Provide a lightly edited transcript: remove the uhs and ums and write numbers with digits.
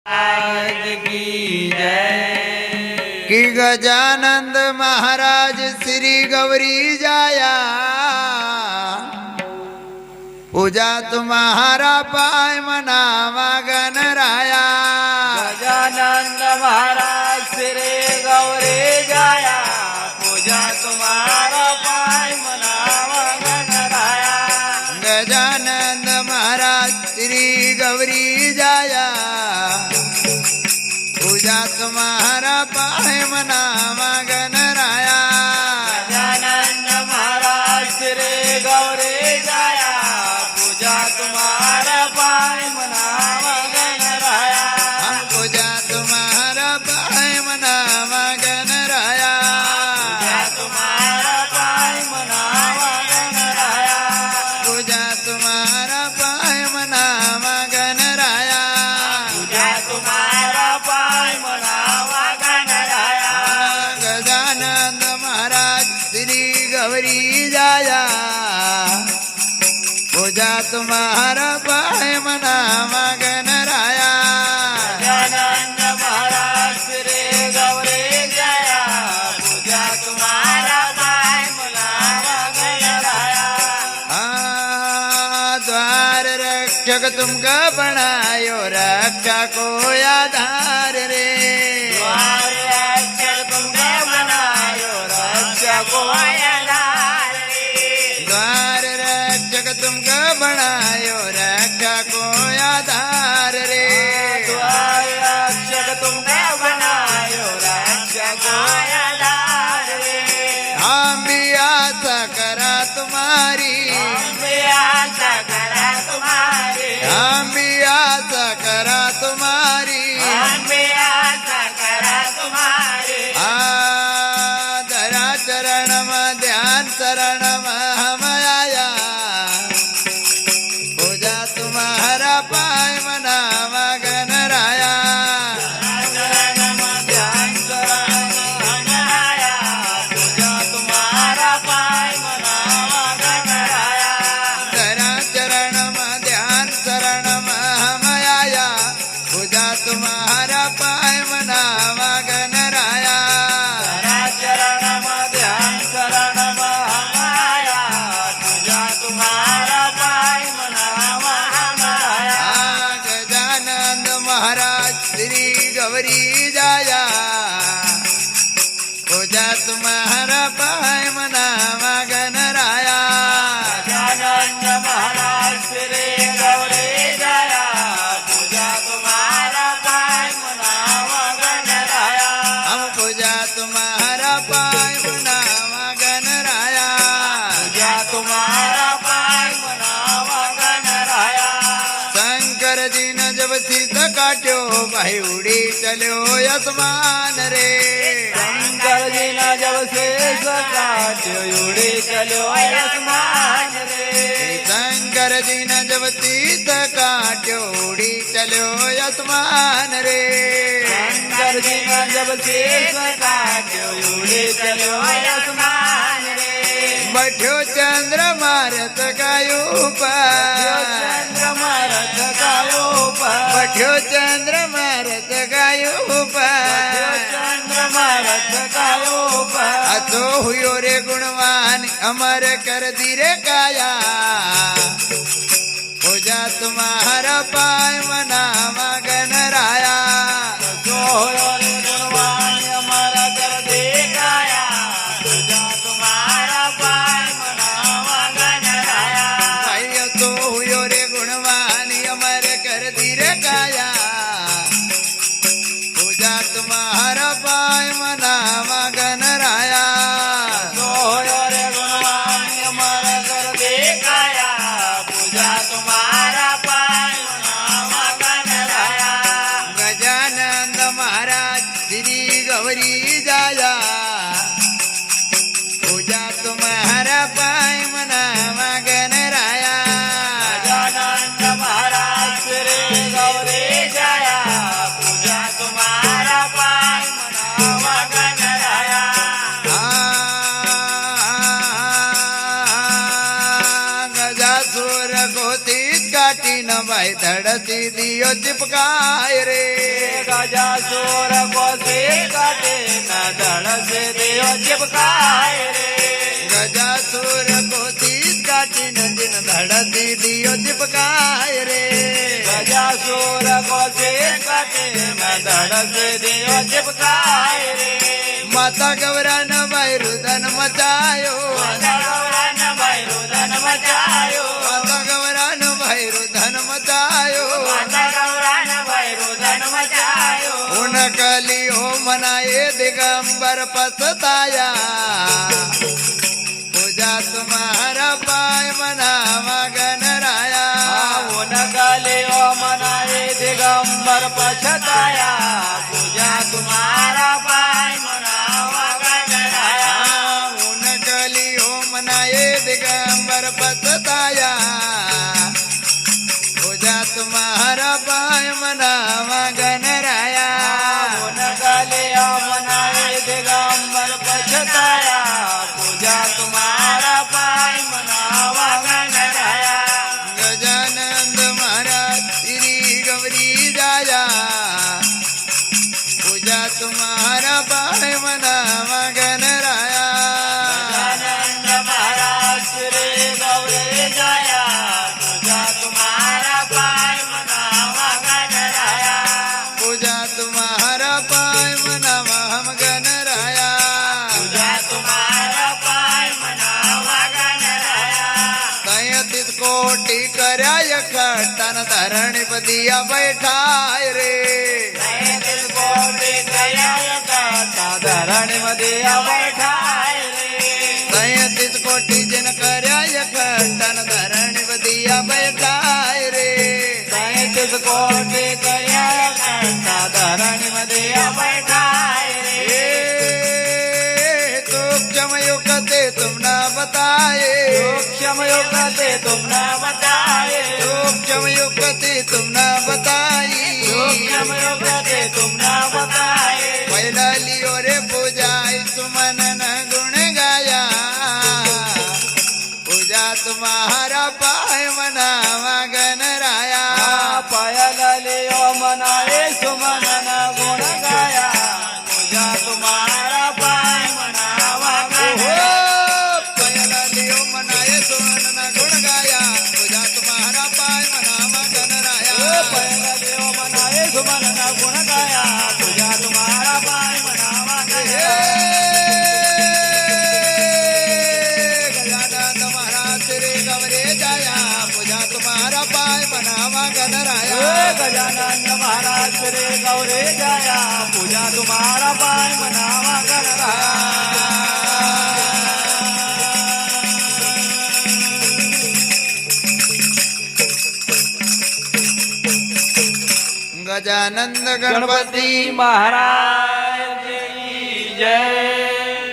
आज की जय। कि गजानंद महाराज श्री गौरी जाया, पूजा तुम्हारा पाय मनावा गणराया। गजानंद महाराज श्री गौरी जाया, पूजा तुम्हारा पाय मनावा गणराया। गजानंद महाराज श्री गौरी जाया, पूजा तुम्हारा पाय मनावा गणराया। गजानंद महाराज श्री गौरी जाया, पूजा तुम्हारा पाय मनावा गणराया। पूजा तुम्हारा पाय मनावा गणराया। पूजा तुम्हारा पाय मनावा गणराया। पूजा तुम्हारा पाय मनावा गणराया। पूजा तुम्हारा पाय मनावा गणराया। गजानंद महाराज श्री गौरी जाया, पूजा तुम्हारा पाय मनावा गणराया। गजानंद महाराज श्री गौरी जाया, पूजा तुम्हारा पाय मनावा गणराया। द्वार रक्षक तुमका बनायो, रक्षा को आधार रे। द्वार रक्षक तुमने बनायो, रक्षा को आधार रे। द्वार रक्षक तुमका बनायो, रक्षा को आधार रे। द्वार रक्षक तुमने बनायो, रक्षा को आधार रे। हम भी आशा करा तुम्हारी, हम भी आशा करा तुम्हारी। हम भी आशा करा तुम्हारी। हम भी आशा करा तुम्हारी। धरा चरण में ध्यान शरण में हम आया, पूजा तुम्हारा पाय मनावा गणराया। चरण में ध्यान शरण हम आया, पूजा तुम्हारा पाय मनावा गणराया। धरा चरण में ध्यान शरण में हम आया, पूजा तुम्हारा पाय मनावा गणराया। चरण में ध्यान शरण में हम आया, पूजा तुम्हारा पाय मनावा गणराया। गजानंद महाराज श्री गौरी जाया, पूजा तुम्हारा पाय मनावा गणराया। गजानंद महाराज श्री गौरी जाया, पूजा तुम्हारा पाय मनावा गणराया। हम पूजा तुम्हारा पाय मनावा गणराया। पूजा तुम्हारा पाय मनावा गणराया। शंकर जी ने जब शीत काट्यो, भाई उड़ी चलो आसमान रे। शंकर जी ने जब शेष काट्यो, उड़ी चलो आसमान रे। शंकर जी ने जब शीत काट्यो, उड़ी चलो आसमान रे। शंकर जी ने जब शेष काट्यो, उड़ी चलो आसमान रे। बैठो चंद्र मारत गायो पर, चंद्रमा रथ गायो पर। बैठो चंद्र मारत गायो पर। चंद्रमा रथ गायो पर। असो हुयो रे गुणवान, अमर कर दी रे काया, पूजा तुम्हारा पाय मनावा गणराया। जो होयो रे गुणवान हमारा कर देखाया, पूजा तुम्हारा पाय मनावा गणराया। भाई असो हुयो रे गुणवान, अमर कर दी रे काया, पूजा तुम्हारा पाय मनावा गणराया। जो होयो रे गुणवान हमारा कर देखाया, पूजा तुम्हारा पाय मनावा गणराया। गजानंद महाराज श्री गौरी जाया, पूजा तुम्हारा पाय मनावा गणराया। गजानंद महाराज श्री गौरी जाया, पूजा तुम्हारा पाय मनावा गणराया। गजासुर को तीस काटी न भाई धड़सी दियो चिपकाय रे। गजासुर को से काटे न धड़ से देव चिपकाए रे गजासुर कोशीत काटीन दिन धडती दियो चिपकाय रे गजासुर को से काटे न धड़ से देव चिपकाए रे माता गौरान वैरुदन मचायो माता गौरान भैरुदन मचायो माता गौरान वैरुदन मचायो माता गौरान भैरुदन मचायो उन कली हो मनाए दिगंबर पसताया पूजा तुम्हारा पाय मनावा गणराया उन गले ओ मनाए दिगंबर पछताया पूजा तुम्हारा पाय मनावा गणराया उन कली हो मनाए दिगंबर पसताया पूजा तुम्हारा पाय मनावा गणराया उन गले ओ मनाए दिगंबर पछताया पूजा तुम्हारा पाय मनावा गणराया गजानंद महाराज श्री गौरी जाया पूजा तुम्हारा पाय मनावा गणराया आनंद महाराज श्री गौरे जाया पूजा तुम्हारा पाय मनावा गणराया पूजा तुम्हारा पाय मनावा हम गणराया पूजा तुम्हारा पाय मनावा गणराया 33 कोटी कराय खट्टन धरणीपतिया बैठाय रे 33 कोटी कयाय करता धरणीमध्ये बैठाय रे 33 कोटी जन कराय खट्टन धरणीपतिया बैठाय रे 33 कोटी कयाय करता धरणीमध्ये बैठाय रे सूक्ष्म युगते तुम ना बताए सूक्ष्म युगते तुम न बताए सूक्ष्म युगते तुम ना बताई सूक्ष्म युगते तुम न बताए पहिला लियो रे पूजाई सुमन न गुण गाया पूजा तुम्हारा पाय मनावा गणराया पायल लियो मनाए सुमन न गुण गाया पूजा तुम्हारा पाय मनावा गणराया पहिला लियो मनाए सुमन न गुण गाया पूजा तुम्हारा पाय मनावा गणराया पायल लियो मनाए सुमन न गुण गाया पूजा तुम्हारा पाय मनावा गणराया गजानंद महाराज श्री गौरे जाया पूजा तुम्हारा पाय मनावा गणराया गजानंद महाराज श्री गौरे जाया पूजा तुम्हारा पाय मनावा गणराया गजानंद गणपती गणपती महाराज की जय